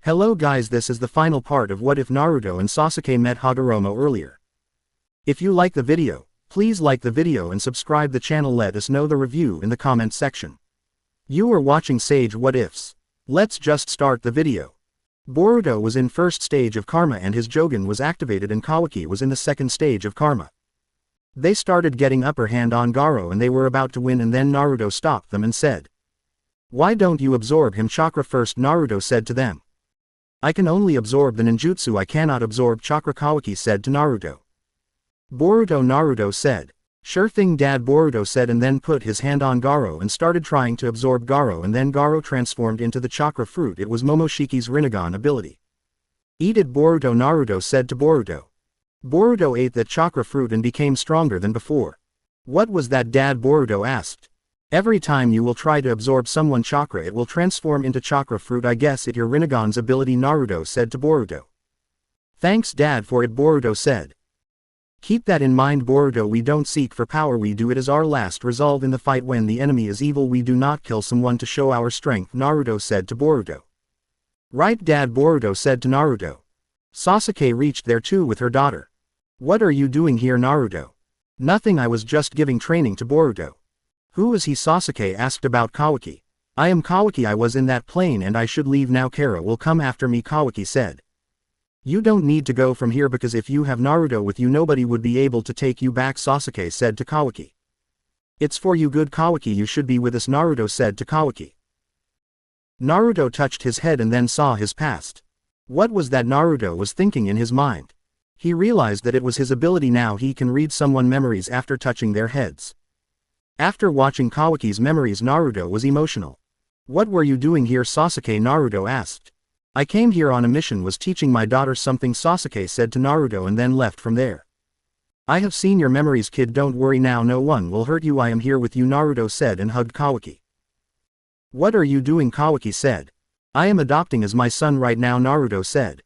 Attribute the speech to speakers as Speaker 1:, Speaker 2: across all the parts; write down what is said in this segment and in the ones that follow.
Speaker 1: Hello guys, this is the final part of What If Naruto and Sasuke Met Hagoromo earlier. If you like the video, please like the video and subscribe the channel. Let us know the review in the comment section. You are watching Sage What Ifs. Let's just start the video. Boruto was in first stage of karma and his Jogan was activated and Kawaki was in the second stage of karma. They started getting upper hand on Garo and they were about to win, and then Naruto stopped them and said, "Why don't you absorb him chakra first?" Naruto said to them. "I can only absorb the ninjutsu, I cannot absorb chakra," Kawaki said to Naruto. Naruto said. "Sure thing Dad," Boruto said, and then put his hand on Garo and started trying to absorb Garo, and then Garo transformed into the chakra fruit. It was Momoshiki's Rinnegan ability. "Eat it, Boruto," Naruto said to Boruto. Boruto ate that chakra fruit and became stronger than before. "What was that, Dad?" Boruto asked. "Every time you will try to absorb someone chakra, it will transform into chakra fruit. I guess it your Rinnegan's ability," Naruto said to Boruto. "Thanks Dad for it," Boruto said. "Keep that in mind, Boruto. We don't seek for power, we do it as our last resolve in the fight. When the enemy is evil, we do not kill someone to show our strength," Naruto said to Boruto. "Right Dad," Boruto said to Naruto. Sasuke reached there too with her daughter. "What are you doing here, Naruto?" "Nothing, I was just giving training to Boruto." "Who is he?" Sasuke asked about Kawaki. "I am Kawaki, I was in that plane and I should leave now. Kara will come after me," Kawaki said. "You don't need to go from here because if you have Naruto with you nobody would be able to take you back," Sasuke said to Kawaki. "It's for you good, Kawaki, you should be with us," Naruto said to Kawaki. Naruto touched his head and then saw his past. What was that, Naruto was thinking in his mind. He realized that it was his ability. Now he can read someone's memories after touching their heads. After watching Kawaki's memories, Naruto was emotional. "What were you doing here, Sasuke?" Naruto asked. "I came here on a mission, was teaching my daughter something," Sasuke said to Naruto, and then left from there. "I have seen your memories, kid, don't worry now, no one will hurt you, I am here with you," Naruto said and hugged Kawaki. "What are you doing?" Kawaki said. "I am adopting as my son right now," Naruto said.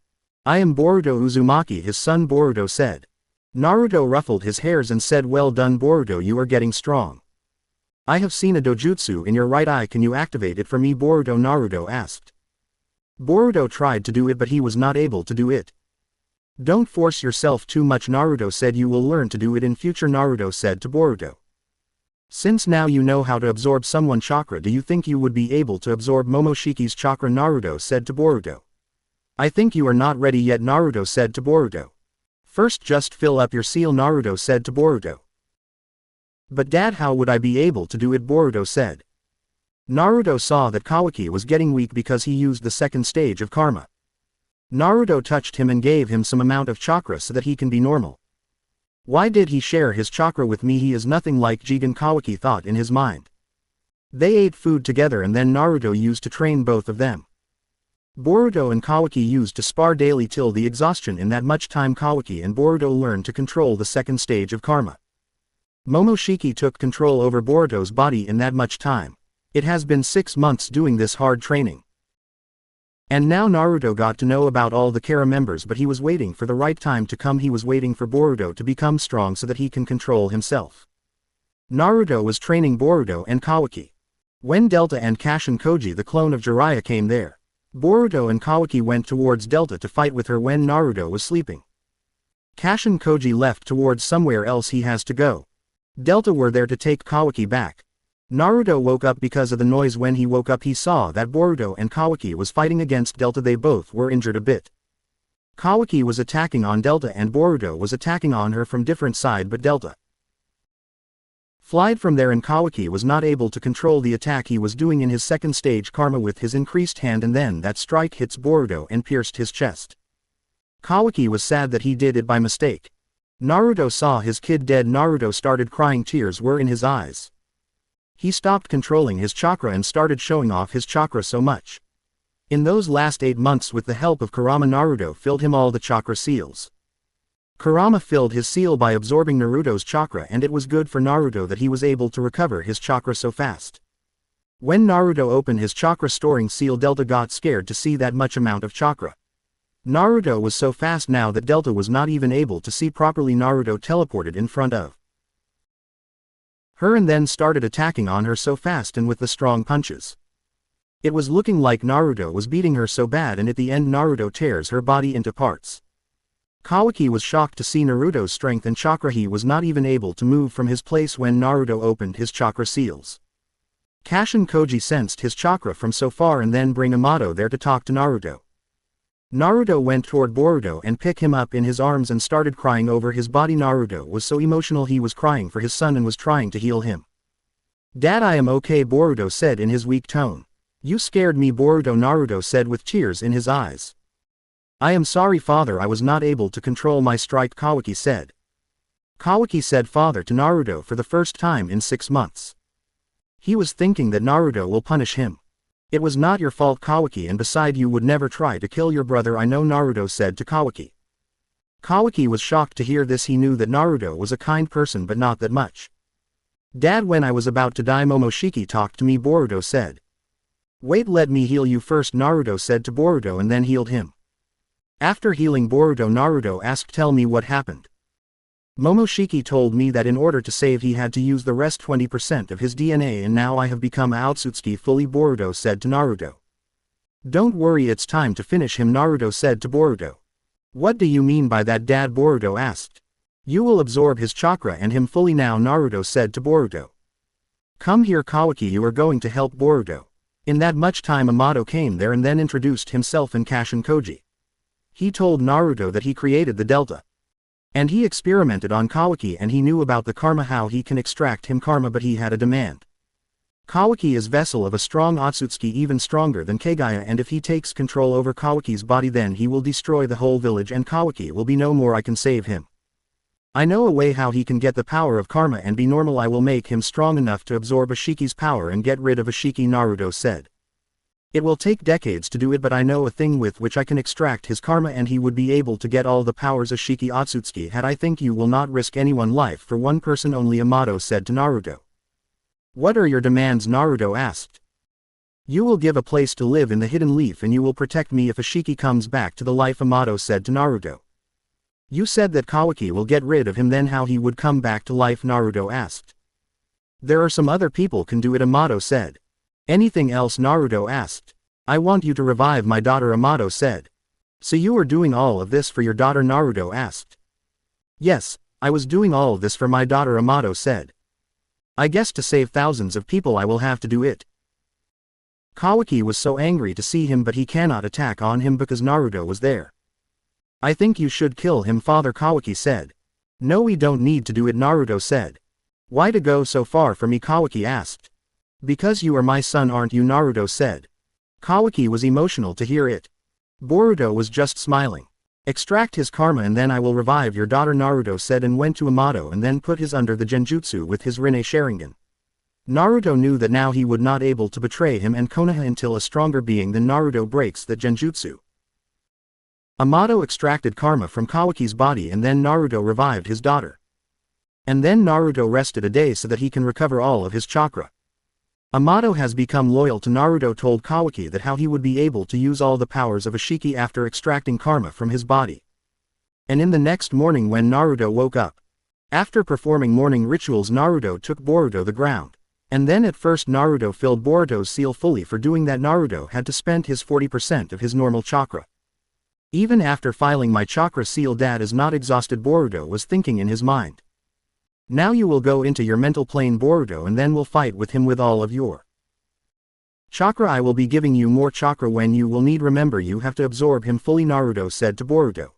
Speaker 1: "I am Boruto Uzumaki, his son," Boruto said. Naruto ruffled his hairs and said, "Well done, Boruto, you are getting strong. I have seen a dojutsu in your right eye, can you activate it for me, Boruto?" Naruto asked. Boruto tried to do it but he was not able to do it. "Don't force yourself too much," Naruto said, "you will learn to do it in future," Naruto said to Boruto. "Since now you know how to absorb someone chakra, do you think you would be able to absorb Momoshiki's chakra?" Naruto said to Boruto. "I think you are not ready yet," Naruto said to Boruto. "First just fill up your seal," Naruto said to Boruto. "But Dad, how would I be able to do it?" Boruto said. Naruto saw that Kawaki was getting weak because he used the second stage of karma. Naruto touched him and gave him some amount of chakra so that he can be normal. "Why did he share his chakra with me? He is nothing like Jigen," Kawaki thought in his mind. They ate food together and then Naruto used to train both of them. Boruto and Kawaki used to spar daily till the exhaustion. In that much time Kawaki and Boruto learned to control the second stage of karma. Momoshiki took control over Boruto's body in that much time. It has been 6 months doing this hard training. And now Naruto got to know about all the Kara members, but he was waiting for the right time to come. He was waiting for Boruto to become strong so that he can control himself. Naruto was training Boruto and Kawaki. When Delta and Kashin Koji, the clone of Jiraya, came there, Boruto and Kawaki went towards Delta to fight with her when Naruto was sleeping. Kashin Koji left towards somewhere else he has to go. Delta were there to take Kawaki back. Naruto woke up because of the noise. When he woke up he saw that Boruto and Kawaki was fighting against Delta. They both were injured a bit. Kawaki was attacking on Delta and Boruto was attacking on her from different side, but Delta flied from there and Kawaki was not able to control the attack he was doing in his second stage karma with his increased hand, and then that strike hits Boruto and pierced his chest. Kawaki was sad that he did it by mistake. Naruto saw his kid dead. Naruto started crying, tears were in his eyes. He stopped controlling his chakra and started showing off his chakra so much. In those last 8 months with the help of Kurama, Naruto filled him all the chakra seals. Kurama filled his seal by absorbing Naruto's chakra, and it was good for Naruto that he was able to recover his chakra so fast. When Naruto opened his chakra storing seal, Delta got scared to see that much amount of chakra. Naruto was so fast now that Delta was not even able to see properly. Naruto teleported in front of her and then started attacking on her so fast and with the strong punches. It was looking like Naruto was beating her so bad, and at the end Naruto tears her body into parts. Kawaki was shocked to see Naruto's strength and chakra. He was not even able to move from his place when Naruto opened his chakra seals. Kashin Koji sensed his chakra from so far and then bring Amato there to talk to Naruto. Naruto went toward Boruto and picked him up in his arms and started crying over his body. Naruto was so emotional, he was crying for his son and was trying to heal him. "Dad, I am okay," Boruto said in his weak tone. "You scared me, Boruto," Naruto said with tears in his eyes. "I am sorry, father, I was not able to control my strike," Kawaki said. Kawaki said father to Naruto for the first time in 6 months. He was thinking that Naruto will punish him. "It was not your fault, Kawaki, and beside you would never try to kill your brother, I know," Naruto said to Kawaki. Kawaki was shocked to hear this. He knew that Naruto was a kind person, but not that much. "Dad, when I was about to die, Momoshiki talked to me," Boruto said. "Wait, let me heal you first," Naruto said to Boruto and then healed him. After healing Boruto, Naruto asked, "Tell me what happened." "Momoshiki told me that in order to save he had to use the rest 20% of his DNA, and now I have become a Otsutsuki fully," Boruto said to Naruto. "Don't worry, it's time to finish him," Naruto said to Boruto. "What do you mean by that, Dad?" Boruto asked. "You will absorb his chakra and him fully now," Naruto said to Boruto. "Come here, Kawaki, you are going to help Boruto." In that much time Amato came there and then introduced himself and Kashin Koji. He told Naruto that he created the Delta. And he experimented on Kawaki, and he knew about the karma, how he can extract him karma, but he had a demand. Kawaki is vessel of a strong Otsutsuki, even stronger than Kagaya, and if he takes control over Kawaki's body then he will destroy the whole village and Kawaki will be no more. I can save him. I know a way how he can get the power of karma and be normal. I will make him strong enough to absorb Ashiki's power and get rid of Ashiki, Naruto said. It will take decades to do it, but I know a thing with which I can extract his karma and he would be able to get all the powers Ashiki Otsutsuki had. I think you will not risk anyone's life for one person only, Amato said to Naruto. What are your demands? Naruto asked. You will give a place to live in the Hidden Leaf and you will protect me if Ashiki comes back to the life, Amato said to Naruto. You said that Kawaki will get rid of him, then how he would come back to life? Naruto asked. There are some other people can do it, Amato said. Anything else? Naruto asked. I want you to revive my daughter, Amato said. So you are doing all of this for your daughter? Naruto asked. Yes, I was doing all of this for my daughter, Amato said. I guess to save thousands of people I will have to do it. Kawaki was so angry to see him, but he cannot attack on him because Naruto was there. I think you should kill him, Father, Kawaki said. No, we don't need to do it, Naruto said. Why to go so far for me? Kawaki asked. Because you are my son, aren't you? Naruto said. Kawaki was emotional to hear it. Boruto was just smiling. Extract his karma and then I will revive your daughter, Naruto said, and went to Amato and then put his under the genjutsu with his Rinne Sharingan. Naruto knew that now he would not able to betray him and Konoha until a stronger being than Naruto breaks the genjutsu. Amato extracted karma from Kawaki's body and then Naruto revived his daughter. And then Naruto rested a day so that he can recover all of his chakra. Amato has become loyal to Naruto, told Kawaki that how he would be able to use all the powers of Ashiki after extracting karma from his body. And in the next morning when Naruto woke up, after performing morning rituals, Naruto took Boruto the ground. And then at first Naruto filled Boruto's seal fully. For doing that Naruto had to spend his 40% of his normal chakra. Even after filing my chakra seal, Dad is not exhausted, Boruto was thinking in his mind. Now you will go into your mental plane, Boruto, and then will fight with him with all of your chakra. I will be giving you more chakra when you will need. Remember, you have to absorb him fully, Naruto said to Boruto.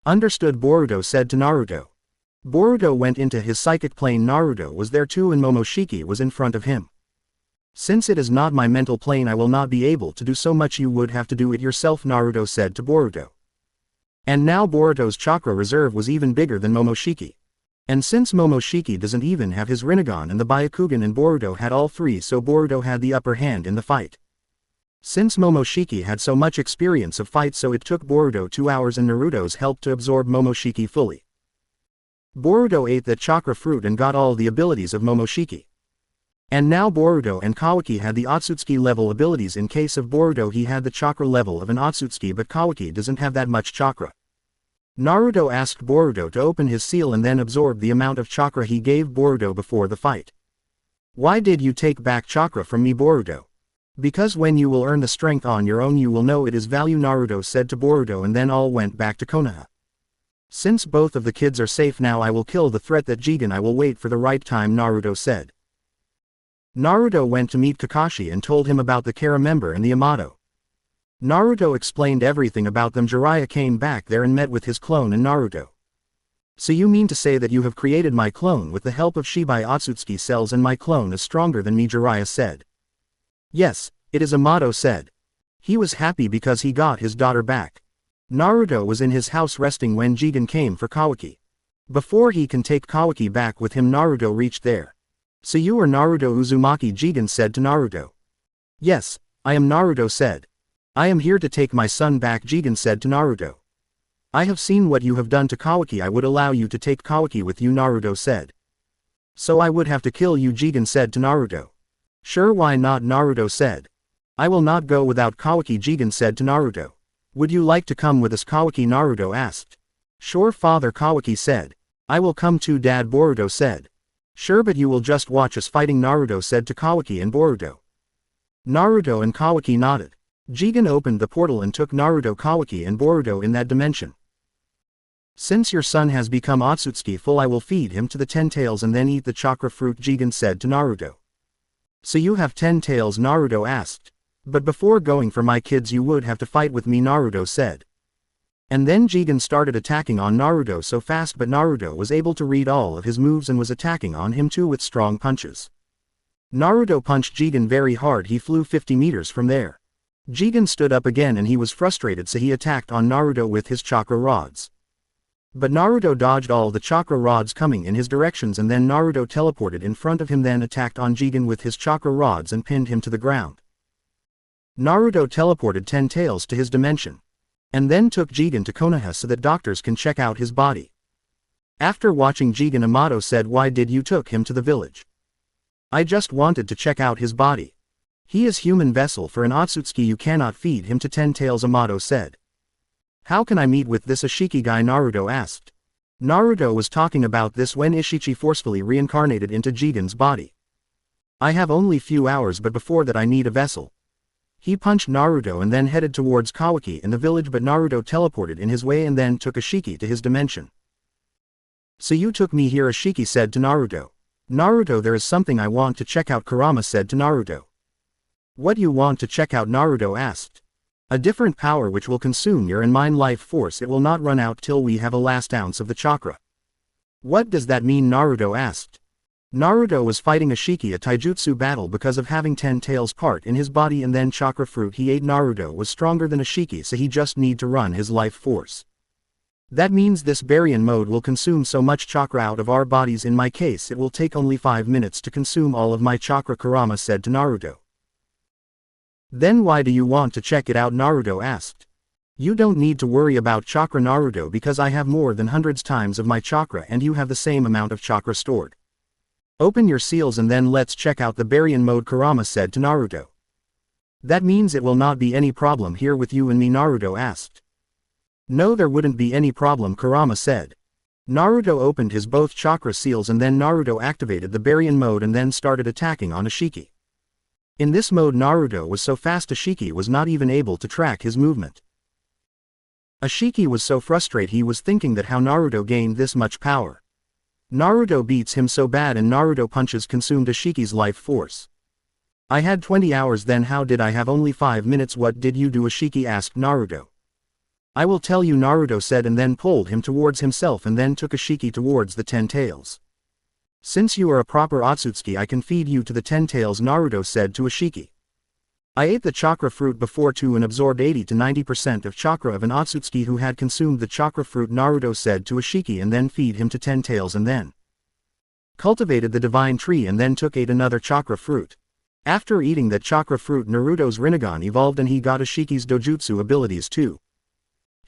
Speaker 1: Understood, Boruto said to Naruto. Boruto went into his psychic plane. Naruto was there too and Momoshiki was in front of him. Since it is not my mental plane, I will not be able to do so much. You would have to do it yourself, Naruto said to Boruto. And now Boruto's chakra reserve was even bigger than Momoshiki. And since Momoshiki doesn't even have his Rinnegan and the Byakugan and Boruto had all three, so Boruto had the upper hand in the fight. Since Momoshiki had so much experience of fight, so it took Boruto 2 hours and Naruto's help to absorb Momoshiki fully. Boruto ate that chakra fruit and got all the abilities of Momoshiki. And now Boruto and Kawaki had the Otsutsuki level abilities. In case of Boruto, he had the chakra level of an Otsutsuki, but Kawaki doesn't have that much chakra. Naruto asked Boruto to open his seal and then absorb the amount of chakra he gave Boruto before the fight. Why did you take back chakra from me, Boruto? Because when you will earn the strength on your own you will know it is value, Naruto said to Boruto, and then all went back to Konoha. Since both of the kids are safe now, I will kill the threat that Jigen. I will wait for the right time, Naruto said. Naruto went to meet Kakashi and told him about the Kara member and the Yamato. Naruto explained everything about them. Jiraiya came back there and met with his clone and Naruto. So you mean to say that you have created my clone with the help of Shibai Otsutsuki cells, and my clone is stronger than me, Jiraiya said. Yes, it is, Yamato said. He was happy because he got his daughter back. Naruto was in his house resting when Jigen came for Kawaki. Before he can take Kawaki back with him, Naruto reached there. So you are Naruto Uzumaki, Jigen said to Naruto. Yes, I am, Naruto said. I am here to take my son back, Jigen said to Naruto. I have seen what you have done to Kawaki. I would allow you to take Kawaki with you, Naruto said. So I would have to kill you, Jigen said to Naruto. Sure, why not, Naruto said. I will not go without Kawaki, Jigen said to Naruto. Would you like to come with us, Kawaki, Naruto asked. Sure, father, Kawaki said. I will come too, dad, Boruto said. Sure, but you will just watch us fighting, Naruto said to Kawaki and Boruto. Naruto and Kawaki nodded. Jigen opened the portal and took Naruto, Kawaki and Boruto in that dimension. Since your son has become Otsutsuki full, I will feed him to the 10 tails and then eat the chakra fruit, Jigen said to Naruto. So you have 10 tails, Naruto asked. But before going for my kids you would have to fight with me, Naruto said. And then Jigen started attacking on Naruto so fast, but Naruto was able to read all of his moves and was attacking on him too with strong punches. Naruto punched Jigen very hard. He flew 50 meters from there. Jigen stood up again and he was frustrated, so he attacked on Naruto with his chakra rods. But Naruto dodged all the chakra rods coming in his directions, and then Naruto teleported in front of him, then attacked on Jigen with his chakra rods and pinned him to the ground. Naruto teleported 10 tails to his dimension. And then took Jigen to Konoha so that doctors can check out his body. After watching Jigen, Yamato said, why did you took him to the village? I just wanted to check out his body. He is human vessel for an Otsutsuki, you cannot feed him to 10 tails, Yamato said. How can I meet with this Ishiki guy, Naruto asked. Naruto was talking about this when Ishichi forcefully reincarnated into Jigen's body. I have only few hours, but before that I need a vessel. He punched Naruto and then headed towards Kawaki in the village, but Naruto teleported in his way and then took Ishiki to his dimension. So you took me here, Ishiki said to Naruto. Naruto, there is something I want to check out, Kurama said to Naruto. What you want to check out, Naruto asked. A different power which will consume your and mine life force. It will not run out till we have a last ounce of the chakra. What does that mean, Naruto asked. Naruto was fighting Ishiki a taijutsu battle because of having 10 tails part in his body, and then chakra fruit he ate. Naruto was stronger than Ishiki, so he just need to run his life force. That means this Baryon mode will consume so much chakra out of our bodies. In my case it will take only 5 minutes to consume all of my chakra, Kurama said to Naruto. Then why do you want to check it out, Naruto asked. You don't need to worry about chakra, Naruto, because I have more than hundreds times of my chakra and you have the same amount of chakra stored. Open your seals and then let's check out the Baryon mode, Kurama said to Naruto. That means it will not be any problem here with you and me, Naruto asked. No, there wouldn't be any problem, Kurama said. Naruto opened his both chakra seals and then Naruto activated the Baryon mode and then started attacking on Ishiki. In this mode Naruto was so fast Ishiki was not even able to track his movement. Ishiki was so frustrated, he was thinking that how Naruto gained this much power. Naruto beats him so bad and Naruto punches consumed Ishiki's life force. I had 20 hours then, how did I have only 5 minutes? What did you do? Ishiki asked Naruto. I will tell you, Naruto said, and then pulled him towards himself and then took Ishiki towards the 10 tails. Since you are a proper Otsutsuki, I can feed you to the 10 tails, Naruto said to Ishiki. I ate the chakra fruit before too and absorbed 80 to 90% of chakra of an Otsutsuki who had consumed the chakra fruit, Naruto said to Ishiki, and then feed him to 10 tails and then cultivated the divine tree and then ate another chakra fruit. After eating that chakra fruit, Naruto's Rinnegan evolved and he got Ishiki's dojutsu abilities too.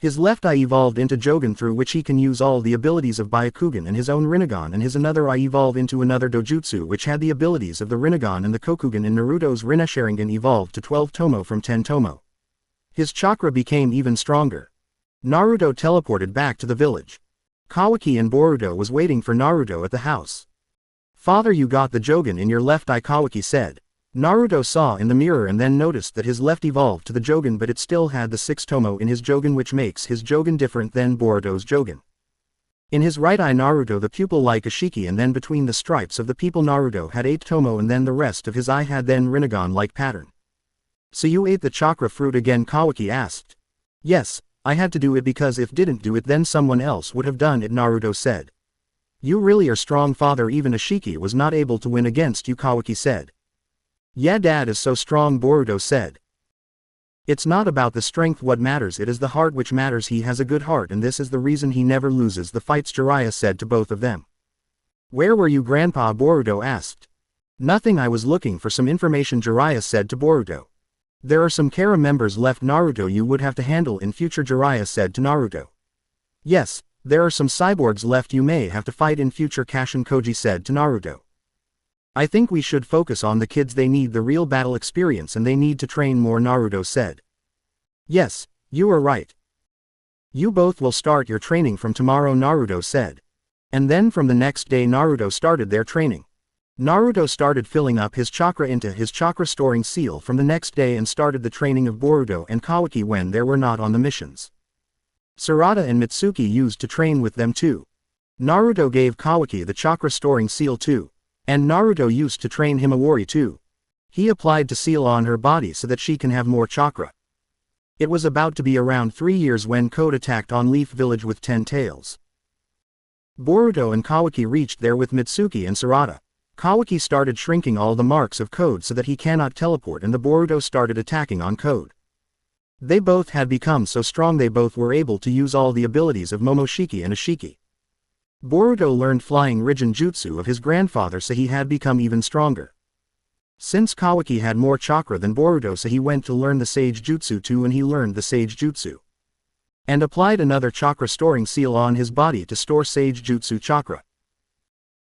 Speaker 1: His left eye evolved into Jogan, through which he can use all the abilities of Byakugan and his own Rinnegan, and his another eye evolved into another dojutsu which had the abilities of the Rinnegan and the Kokugan, and Naruto's Rinne Sharingan evolved to 12 tomo from 10 tomo. His chakra became even stronger. Naruto teleported back to the village. Kawaki and Boruto was waiting for Naruto at the house. Father, you got the Jogan in your left eye, Kawaki said. Naruto saw in the mirror and then noticed that his left evolved to the Jogan, but it still had the 6 tomo in his Jogan, which makes his Jogan different than Boruto's Jogan. In his right eye Naruto the pupil like a shiki, and then between the stripes of the pupil Naruto had 8 tomo, and then the rest of his eye had then Rinnegan-like pattern. So you ate the chakra fruit again? Kawaki asked. Yes, I had to do it because if didn't do it then someone else would have done it, Naruto said. You really are strong, father, even a shiki was not able to win against you, Kawaki said. Yeah, dad is so strong, Boruto said. It's not about the strength what matters, it is the heart which matters. He has a good heart and this is the reason he never loses the fights, Jiraiya said to both of them. Where were you, grandpa? Boruto asked. Nothing, I was looking for some information, Jiraiya said to Boruto. There are some Kara members left, Naruto, you would have to handle in future, Jiraiya said to Naruto. Yes, there are some cyborgs left you may have to fight in future, Kashin Koji said to Naruto. I think we should focus on the kids, they need the real battle experience and they need to train more, Naruto said. Yes, you are right. You both will start your training from tomorrow, Naruto said. And then from the next day Naruto started their training. Naruto started filling up his chakra into his chakra storing seal from the next day and started the training of Boruto and Kawaki when they were not on the missions. Sarada and Mitsuki used to train with them too. Naruto gave Kawaki the chakra storing seal too. And Naruto used to train Himawari too. He applied to seal on her body so that she can have more chakra. It was about to be around 3 years when Code attacked on Leaf Village with 10 tails. Boruto and Kawaki reached there with Mitsuki and Sarada. Kawaki started shrinking all the marks of Code so that he cannot teleport, and the Boruto started attacking on Code. They both had become so strong they both were able to use all the abilities of Momoshiki and Ashiki. Boruto learned flying Rijin Jutsu of his grandfather, so he had become even stronger. Since Kawaki had more chakra than Boruto, so he went to learn the Sage Jutsu too, and he learned the Sage Jutsu. And applied another chakra storing seal on his body to store Sage Jutsu chakra.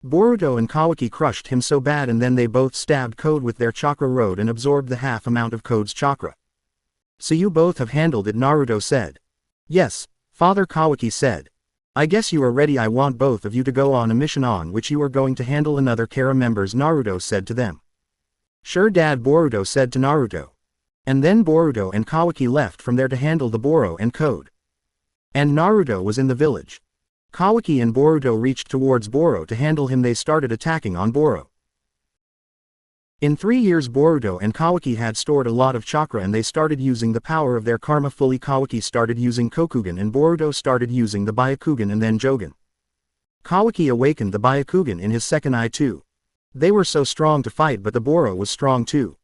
Speaker 1: Boruto and Kawaki crushed him so bad, and then they both stabbed Code with their chakra road and absorbed the half amount of Code's chakra. So you both have handled it, Naruto said. Yes, father, Kawaki said. I guess you are ready. I want both of you to go on a mission on which you are going to handle another Kara members, Naruto said to them. Sure, dad, Boruto said to Naruto. And then Boruto and Kawaki left from there to handle the Boro and Code. And Naruto was in the village. Kawaki and Boruto reached towards Boro to handle him. They started attacking on Boro. In 3 years Boruto and Kawaki had stored a lot of chakra and they started using the power of their karma fully. Kawaki started using Kokugan and Boruto started using the Byakugan and then Jogan. Kawaki awakened the Byakugan in his second eye too. They were so strong to fight, but the Boro was strong too.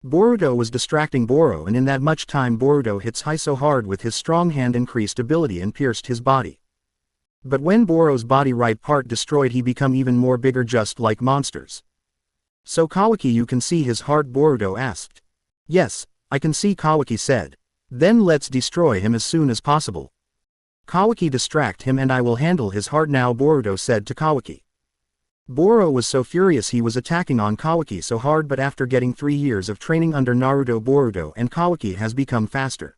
Speaker 1: Boruto was distracting Boro, and in that much time Boruto hits high so hard with his strong hand increased ability and pierced his body. But when Boro's body right part destroyed, he become even more bigger, just like monsters. So Kawaki, you can see his heart? Boruto asked. Yes, I can see, Kawaki said. Then let's destroy him as soon as possible. Kawaki, distract him and I will handle his heart now, Boruto said to Kawaki. Boro was so furious he was attacking on Kawaki so hard, but after getting 3 years of training under Naruto, Boruto and Kawaki has become faster.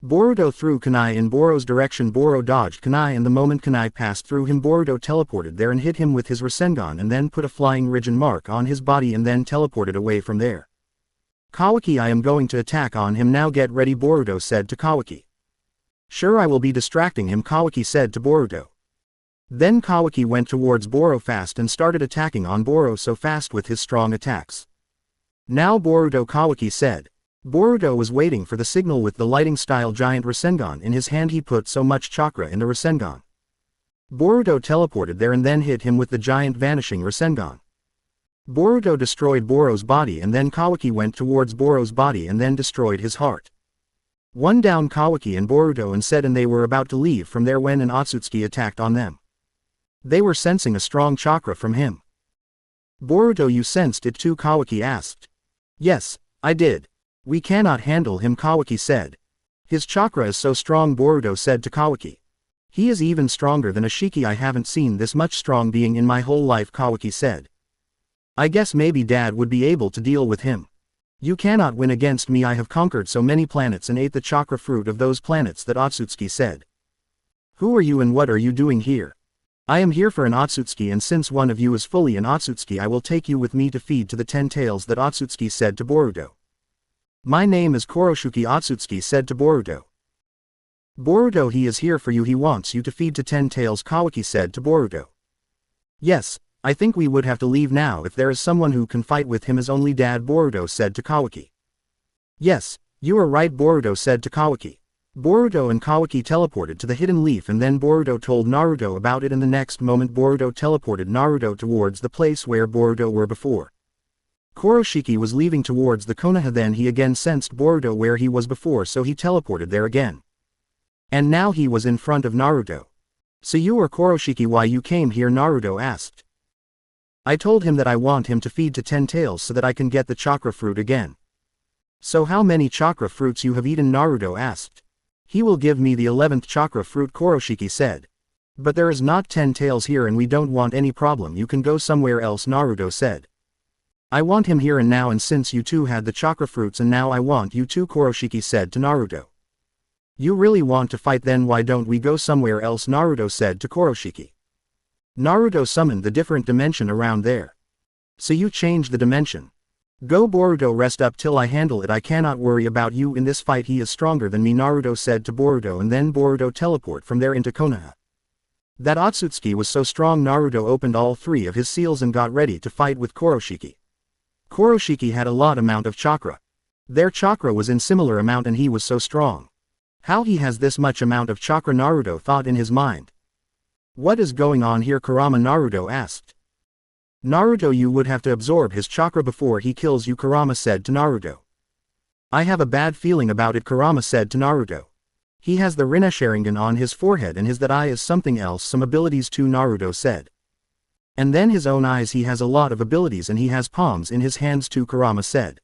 Speaker 1: Boruto threw kunai in Boro's direction. Boro dodged kunai, and the moment kunai passed through him, Boruto teleported there and hit him with his Rasengan and then put a flying Rijin mark on his body and then teleported away from there. Kawaki, I am going to attack on him now, get ready, Boruto said to Kawaki. Sure, I will be distracting him, Kawaki said to Boruto. Then Kawaki went towards Boro fast and started attacking on Boro so fast with his strong attacks. Now Boruto, Kawaki said. Boruto was waiting for the signal with the lighting style giant Rasengan in his hand. He put so much chakra in the Rasengan. Boruto teleported there and then hit him with the giant vanishing Rasengan. Boruto destroyed Boro's body, and then Kawaki went towards Boro's body and then destroyed his heart. One down Kawaki and Boruto and said, and they were about to leave from there when an Otsutsuki attacked on them. They were sensing a strong chakra from him. Boruto, you sensed it too? Kawaki asked. Yes, I did. We cannot handle him, Kawaki said. His chakra is so strong, Boruto said to Kawaki. He is even stronger than a Shiki. I haven't seen this much strong being in my whole life, Kawaki said. I guess maybe dad would be able to deal with him. You cannot win against me. I have conquered so many planets and ate the chakra fruit of those planets, that Otsutsuki said. Who are you and what are you doing here? I am here for an Otsutsuki, and since one of you is fully an Otsutsuki, I will take you with me to feed to the 10 tails, that Otsutsuki said to Boruto. My name is Kuroshuki Otsutsuki said to Boruto. Boruto, he is here for you, he wants you to feed to 10 tails, Kawaki said to Boruto. Yes, I think we would have to leave now if there is someone who can fight with him as only Dad, Boruto said to Kawaki. Yes, you are right, Boruto said to Kawaki. Boruto and Kawaki teleported to the hidden leaf, and then Boruto told Naruto about it, and the next moment Boruto teleported Naruto towards the place where Boruto were before. Kuroshiki was leaving towards the Konoha, then he again sensed Boruto where he was before, so he teleported there again. And now he was in front of Naruto. So you are Kuroshiki, why you came here? Naruto asked. I told him that I want him to feed to 10 tails so that I can get the chakra fruit again. So how many chakra fruits you have eaten? Naruto asked. He will give me the 11th chakra fruit, Kuroshiki said. But there is not 10 tails here and we don't want any problem, you can go somewhere else, Naruto said. I want him here and now, and since you two had the chakra fruits and now I want you too, Kuroshiki said to Naruto. You really want to fight? Then why don't we go somewhere else? Naruto said to Kuroshiki. Naruto summoned the different dimension around there. So you change the dimension. Go, Boruto, rest up till I handle it, I cannot worry about you in this fight, he is stronger than me, Naruto said to Boruto, and then Boruto teleport from there into Konoha. That Otsutsuki was so strong, Naruto opened all 3 of his seals and got ready to fight with Kuroshiki. Kuroshiki had a lot amount of chakra. Their chakra was in similar amount and he was so strong. How he has this much amount of chakra? Naruto thought in his mind. What is going on here, Kurama? Naruto asked. Naruto, you would have to absorb his chakra before he kills you, Kurama said to Naruto. I have a bad feeling about it, Kurama said to Naruto. He has the Rinne Sharingan on his forehead and his that eye is something else, some abilities too, Naruto said. And then his own eyes, he has a lot of abilities and he has palms in his hands too, Kurama said.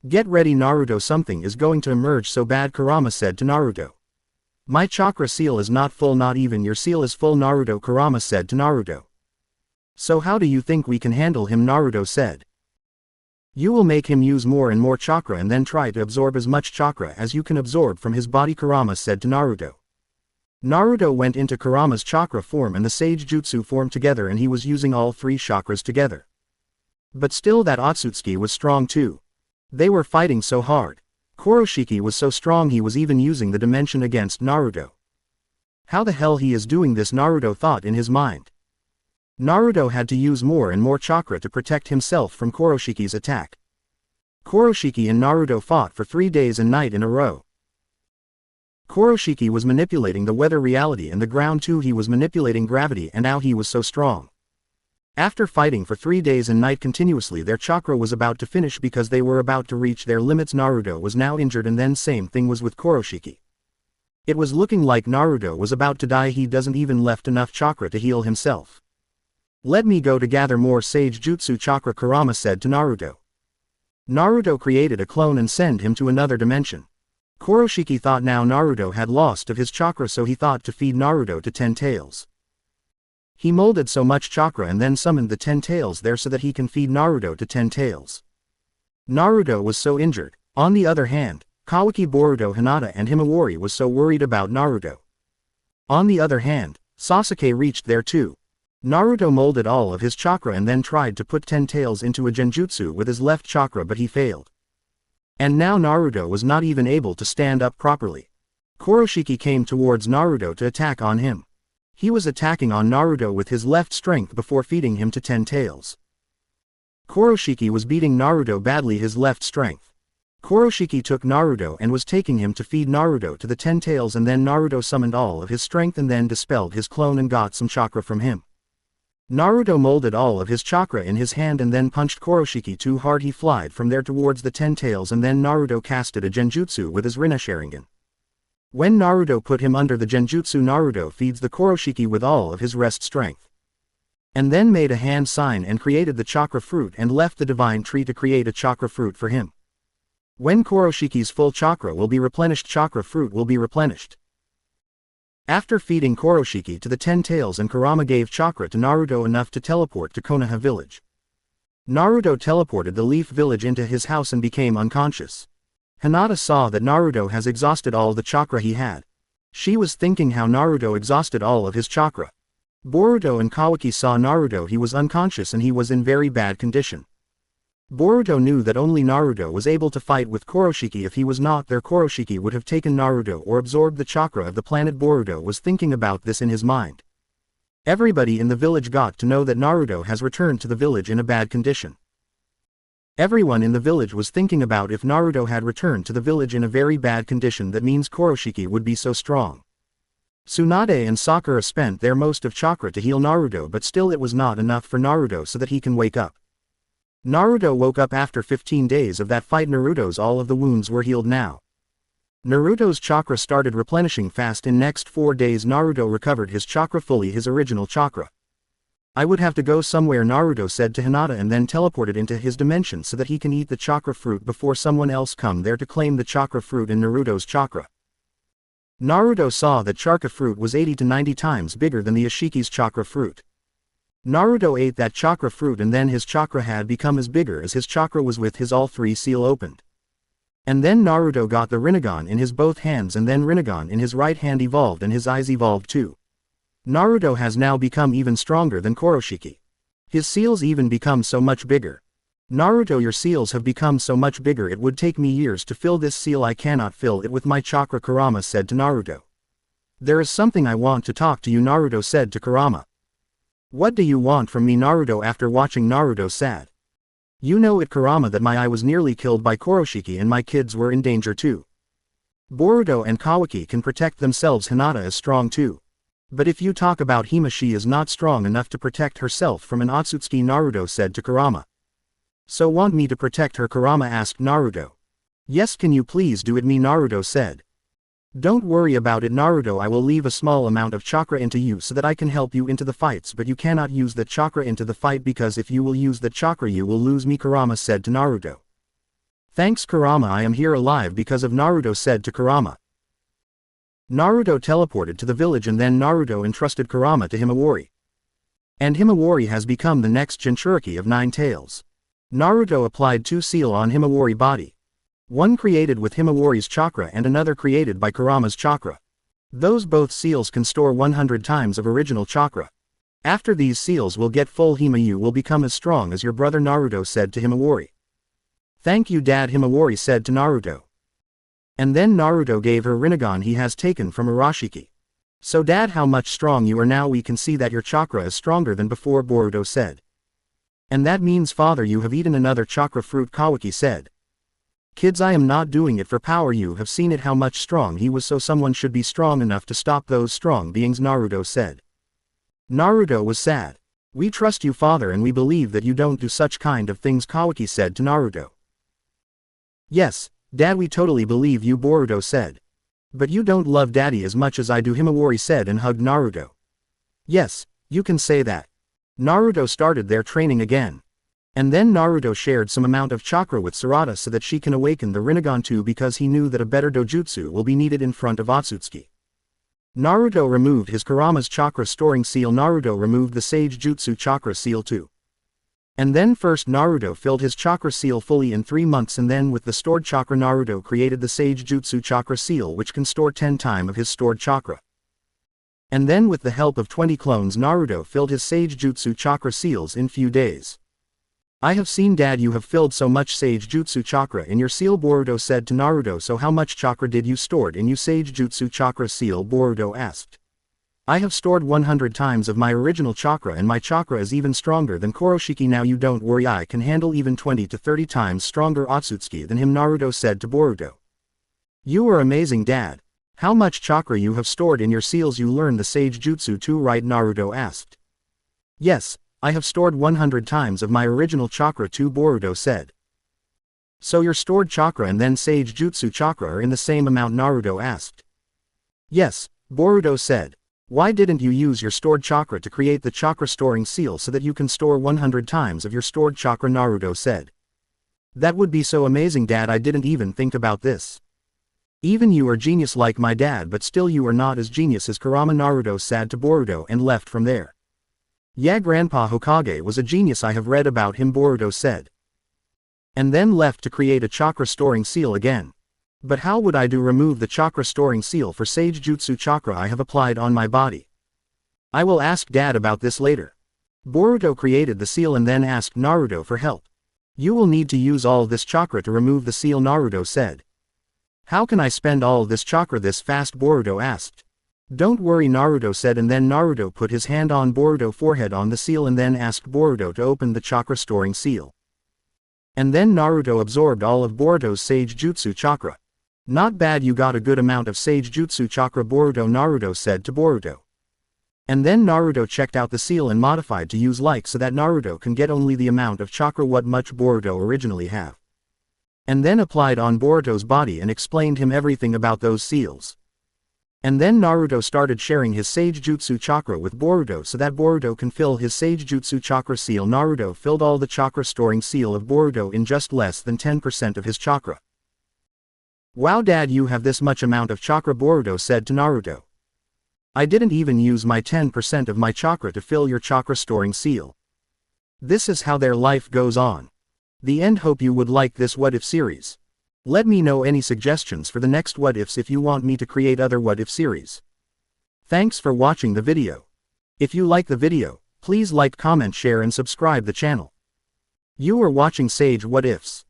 Speaker 1: Get ready, Naruto, something is going to emerge so bad, Kurama said to Naruto. My chakra seal is not full, not even your seal is full, Naruto, Kurama said to Naruto. So how do you think we can handle him? Naruto said. You will make him use more and more chakra and then try to absorb as much chakra as you can absorb from his body, Kurama said to Naruto. Naruto went into Kurama's chakra form and the Sage Jutsu form together, and he was using all 3 chakras together. But still that Otsutsuki was strong too. They were fighting so hard. Kuroshiki was so strong he was even using the dimension against Naruto. How the hell he is doing this? Naruto thought in his mind. Naruto had to use more and more chakra to protect himself from Kuroshiki's attack. Kuroshiki and Naruto fought for 3 days and night in a row. Kuroshiki was manipulating the weather reality and the ground too, he was manipulating gravity, and now he was so strong. After fighting for 3 days and night continuously, their chakra was about to finish because they were about to reach their limits. Naruto was now injured, and then same thing was with Kuroshiki. It was looking like Naruto was about to die, he doesn't even left enough chakra to heal himself. Let me go to gather more Sage Jutsu chakra, Kurama said to Naruto. Naruto created a clone and sent him to another dimension. Kuroshiki thought now Naruto had lost of his chakra, so he thought to feed Naruto to 10 tails. He molded so much chakra and then summoned the 10 tails there so that he can feed Naruto to 10 tails. Naruto was so injured. On the other hand, Kawaki, Boruto, Hinata and Himawari was so worried about Naruto. On the other hand, Sasuke reached there too. Naruto molded all of his chakra and then tried to put 10 tails into a genjutsu with his left chakra, but he failed. And now Naruto was not even able to stand up properly. Kuroshiki came towards Naruto to attack on him. He was attacking on Naruto with his left strength before feeding him to 10 tails. Kuroshiki was beating Naruto badly, his left strength. Kuroshiki took Naruto and was taking him to feed Naruto to the 10 tails, and then Naruto summoned all of his strength and then dispelled his clone and got some chakra from him. Naruto molded all of his chakra in his hand and then punched Kuroshiki too hard, he flied from there towards the 10 tails, and then Naruto casted a genjutsu with his Rinne Sharingan. When Naruto put him under the genjutsu, Naruto feeds the Kuroshiki with all of his rest strength. And then made a hand sign and created the chakra fruit and left the divine tree to create a chakra fruit for him. When Kuroshiki's full chakra will be replenished, chakra fruit will be replenished. After feeding Kuroshiki to the 10 tails, and Kurama gave chakra to Naruto enough to teleport to Konoha village. Naruto teleported the Leaf village into his house and became unconscious. Hinata saw that Naruto has exhausted all the chakra he had. She was thinking how Naruto exhausted all of his chakra. Boruto and Kawaki saw Naruto. He was unconscious and he was in very bad condition. Boruto knew that only Naruto was able to fight with Kuroshiki. If he was not there, Kuroshiki would have taken Naruto or absorbed the chakra of the planet. Boruto was thinking about this in his mind. Everybody in the village got to know that Naruto has returned to the village in a bad condition. Everyone in the village was thinking about if Naruto had returned to the village in a very bad condition, that means Kuroshiki would be so strong. Tsunade and Sakura spent their most of chakra to heal Naruto, but still it was not enough for Naruto so that he can wake up. Naruto woke up after 15 days of that fight. Naruto's all of the wounds were healed now. Naruto's chakra started replenishing fast. In next 4 days Naruto recovered his chakra fully, his original chakra. I would have to go somewhere, Naruto said to Hinata, and then teleported into his dimension so that he can eat the chakra fruit before someone else come there to claim the chakra fruit in Naruto's chakra. Naruto saw that chakra fruit was 80 to 90 times bigger than the Ashiki's chakra fruit. Naruto ate that chakra fruit and then his chakra had become as bigger as his chakra was with his all three seal opened. And then Naruto got the Rinnegan in his both hands, and then Rinnegan in his right hand evolved and his eyes evolved too. Naruto has now become even stronger than Kuroshiki. His seals even become so much bigger. Naruto, your seals have become so much bigger. It would take me years to fill this seal. I cannot fill it with my chakra, Kurama said to Naruto. There is something I want to talk to you, Naruto said to Kurama. What do you want from me, Naruto? After watching Naruto sad. You know it, Kurama, that my eye was nearly killed by Kuroshiki and my kids were in danger too. Boruto and Kawaki can protect themselves. Hinata is strong too. But if you talk about Hima, she is not strong enough to protect herself from an Otsutsuki, Naruto said to Kurama. So want me to protect her? Kurama asked Naruto. Yes, can you please do it me? Naruto said. Don't worry about it, Naruto. I will leave a small amount of chakra into you so that I can help you into the fights, but you cannot use the chakra into the fight because if you will use the chakra you will lose me, Kurama said to Naruto. Thanks, Kurama, I am here alive because of Naruto said to Kurama. Naruto teleported to the village and then Naruto entrusted Kurama to Himawari. And Himawari has become the next Jinchuriki of 9 tails. Naruto applied 2 seal on Himawari body. One created with Himawari's chakra and another created by Kurama's chakra. Those both seals can store 100 times of original chakra. After these seals will get full, Hima, you will become as strong as your brother, Naruto said to Himawari. Thank you, Dad, Himawari said to Naruto. And then Naruto gave her Rinnegan he has taken from Arashiki. So Dad, how much strong you are now. We can see that your chakra is stronger than before, Boruto said. And that means, Father, you have eaten another chakra fruit, Kawaki said. Kids, I am not doing it for power. You have seen it how much strong he was, so someone should be strong enough to stop those strong beings, Naruto said. Naruto was sad. We trust you, Father, and we believe that you don't do such kind of things, Kawaki said to Naruto. Yes, Dad, we totally believe you, Boruto said. But you don't love Daddy as much as I do, Himawari said and hugged Naruto. Yes, you can say that. Naruto started their training again. And then Naruto shared some amount of chakra with Sarada so that she can awaken the Rinnegan too, because he knew that a better dojutsu will be needed in front of Otsutsuki. Naruto removed his Kurama's chakra storing seal. Naruto removed the Sage Jutsu chakra seal too. And then first Naruto filled his chakra seal fully in 3 months, and then with the stored chakra Naruto created the Sage Jutsu chakra seal, which can store 10 times of his stored chakra. And then with the help of 20 clones Naruto filled his Sage Jutsu chakra seals in few days. I have seen, Dad, you have filled so much Sage Jutsu chakra in your seal, Boruto said to Naruto. So how much chakra did you stored in you Sage Jutsu chakra seal? Boruto asked. I have stored 100 times of my original chakra, and my chakra is even stronger than Kuroshiki now. You don't worry, I can handle even 20 to 30 times stronger Otsutsuki than him, Naruto said to Boruto. You are amazing, Dad. How much chakra you have stored in your seals? You learned the Sage Jutsu too, right? Naruto asked. Yes, I have stored 100 times of my original chakra too, Boruto said. So your stored chakra and then Sage Jutsu chakra are in the same amount? Naruto asked. Yes, Boruto said. Why didn't you use your stored chakra to create the chakra storing seal so that you can store 100 times of your stored chakra? Naruto said. That would be so amazing, Dad. I didn't even think about this. Even you are genius like my dad, but still you are not as genius as Kurama. Naruto said to Boruto and left from there. Yeah, Grandpa Hokage was a genius. I have read about him, Boruto said. And then left to create a chakra storing seal again. But how would I remove the chakra storing seal for Sage Jutsu chakra I have applied on my body? I will ask Dad about this later. Boruto created the seal and then asked Naruto for help. You will need to use all this chakra to remove the seal, Naruto said. How can I spend all this chakra this fast, Boruto asked. Don't worry, Naruto said, and then Naruto put his hand on Boruto's forehead on the seal and then asked Boruto to open the chakra storing seal. And then Naruto absorbed all of Boruto's Sage Jutsu chakra. Not bad, you got a good amount of Sage Jutsu chakra, Naruto said to Boruto. And then Naruto checked out the seal and modified to use like so that Naruto can get only the amount of chakra what much Boruto originally have. And then applied on Boruto's body and explained him everything about those seals. And then Naruto started sharing his Sage Jutsu chakra with Boruto so that Boruto can fill his Sage Jutsu chakra seal. Naruto filled all the chakra storing seal of Boruto in just less than 10% of his chakra. Wow, Dad, you have this much amount of chakra, Boruto said to Naruto. I didn't even use my 10% of my chakra to fill your chakra storing seal. This is how their life goes on. The end. Hope you would like this What If series. Let me know any suggestions for the next What Ifs if you want me to create other What If series. Thanks for watching the video. If you like the video, please like, comment, share and subscribe the channel. You are watching Sage What Ifs.